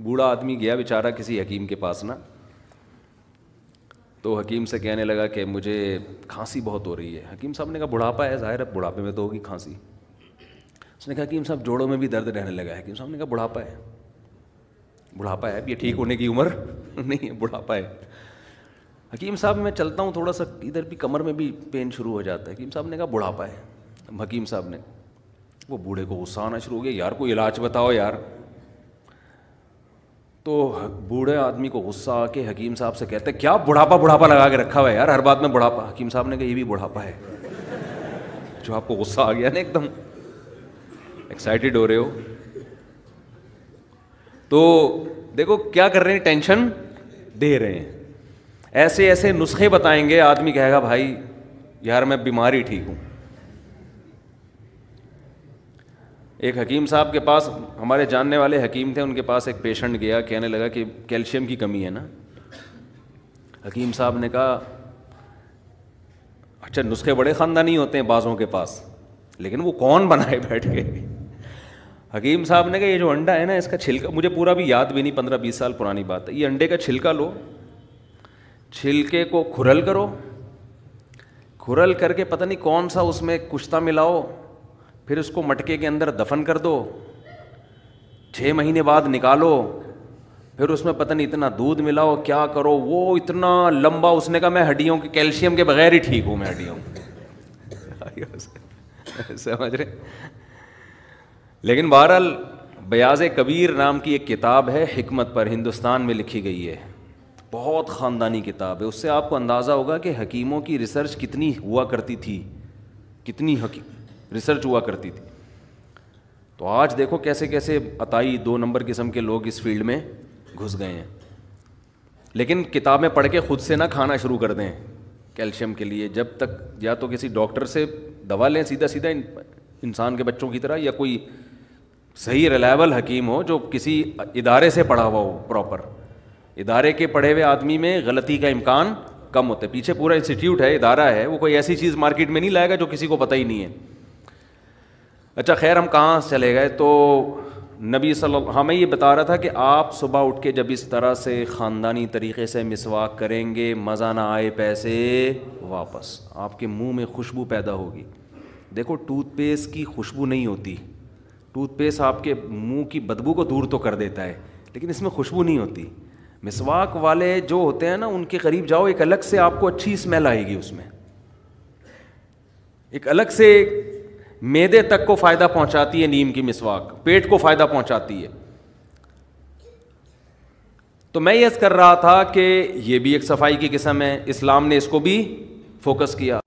بوڑھا آدمی گیا بیچارہ کسی حکیم کے پاس نا, تو حکیم سے کہنے لگا کہ مجھے کھانسی بہت ہو رہی ہے. حکیم صاحب نے کہا بڑھاپا ہے, ظاہر ہے بڑھاپے میں تو ہوگی کھانسی. اس نے کہا حکیم صاحب جوڑوں میں بھی درد رہنے لگا ہے. حکیم صاحب نے کہا بڑھاپا ہے, بڑھاپا ہے, اب یہ ٹھیک ہونے کی عمر نہیں ہے, بڑھاپا ہے. حکیم صاحب میں چلتا ہوں تھوڑا سا ادھر بھی کمر میں بھی پین شروع ہو جاتا ہے. حکیم صاحب نے کہا بڑھاپا ہے. حکیم صاحب نے, وہ بوڑھے کو غصہ آنا شروع ہو گیا, یار کوئی علاج بتاؤ یار. تو بوڑھے آدمی کو غصہ آ کے حکیم صاحب سے کہتے کیا بڑھاپا لگا کے رکھا ہوا ہے یار, ہر بات میں بڑھاپا. حکیم صاحب نے کہا یہ بھی بڑھاپا ہے. جو آپ کو غصہ آ گیا نا, ایک دم ایکسائٹیڈ ہو رہے ہو, تو دیکھو کیا کر رہے ہیں, ٹینشن دے رہے ہیں. ایسے ایسے نسخے بتائیں گے, آدمی کہے گا بھائی یار میں بیماری ٹھیک ہوں. ایک حکیم صاحب کے پاس, ہمارے جاننے والے حکیم تھے, ان کے پاس ایک پیشنٹ گیا, کہنے لگا کہ کیلشیم کی کمی ہے نا. حکیم صاحب نے کہا اچھا نسخے بڑے خاندانی ہوتے ہیں بعضوں کے پاس, لیکن وہ کون بنائے بیٹھ کے. حکیم صاحب نے کہا یہ جو انڈا ہے نا, اس کا چھلکا, مجھے پورا بھی یاد بھی نہیں, 15-20 سال پرانی بات ہے, یہ انڈے کا چھلکا لو, چھلکے کو کھرل کرو, کھرل کر کے پتہ نہیں کون سا اس میں کشتہ ملاؤ, پھر اس کو مٹکے کے اندر دفن کر دو, 6 مہینے بعد نکالو, پھر اس میں پتہ نہیں اتنا دودھ ملاؤ, کیا کرو, وہ اتنا لمبا. اس نے کہا میں ہڈیوں کے کیلشیم کے بغیر ہی ٹھیک ہوں, میں ہڈیوں سمجھ رہے. لیکن بہرحال بیاض کبیر نام کی ایک کتاب ہے حکمت پر, ہندوستان میں لکھی گئی ہے, بہت خاندانی کتاب ہے. اس سے آپ کو اندازہ ہوگا کہ حکیموں کی ریسرچ کتنی ہوا کرتی تھی, کتنی ریسرچ ہوا کرتی تھی. تو آج دیکھو کیسے کیسے عطائی 2 نمبر قسم کے لوگ اس فیلڈ میں گھس گئے ہیں. لیکن کتابیں پڑھ کے خود سے نہ کھانا شروع کر دیں کیلشیم کے لیے, جب تک یا تو کسی ڈاکٹر سے دوا لیں سیدھا انسان کے بچوں کی طرح, یا کوئی صحیح ریلائبل حکیم ہو جو کسی ادارے سے پڑھا ہوا ہو پراپر. ادارے کے پڑھے ہوئے آدمی میں غلطی کا امکان کم ہوتا ہے, پیچھے پورا انسٹیٹیوٹ ہے, ادارہ ہے, وہ کوئی ایسی چیز مارکیٹ میں نہیں لائے گا جو کسی کو پتہ ہی نہیں ہے. اچھا خیر, ہم کہاں چلے گئے, تو نبی صلی اللہ, ہمیں یہ بتا رہا تھا کہ آپ صبح اٹھ کے جب اس طرح سے خاندانی طریقے سے مسواک کریں گے, مزہ نہ آئے پیسے واپس, آپ کے منہ میں خوشبو پیدا ہوگی. دیکھو ٹوتھ پیسٹ کی خوشبو نہیں ہوتی, ٹوتھ پیسٹ آپ کے منہ کی بدبو کو دور تو کر دیتا ہے, لیکن اس میں خوشبو نہیں ہوتی. مسواک والے جو ہوتے ہیں نا, ان کے قریب جاؤ, ایک الگ سے آپ کو اچھی اسمیل آئے گی, اس میں ایک الگ سے معدے تک کو فائدہ پہنچاتی ہے نیم کی مسواک, پیٹ کو فائدہ پہنچاتی ہے. تو میں یہ کر رہا تھا کہ یہ بھی ایک صفائی کی قسم ہے, اسلام نے اس کو بھی فوکس کیا.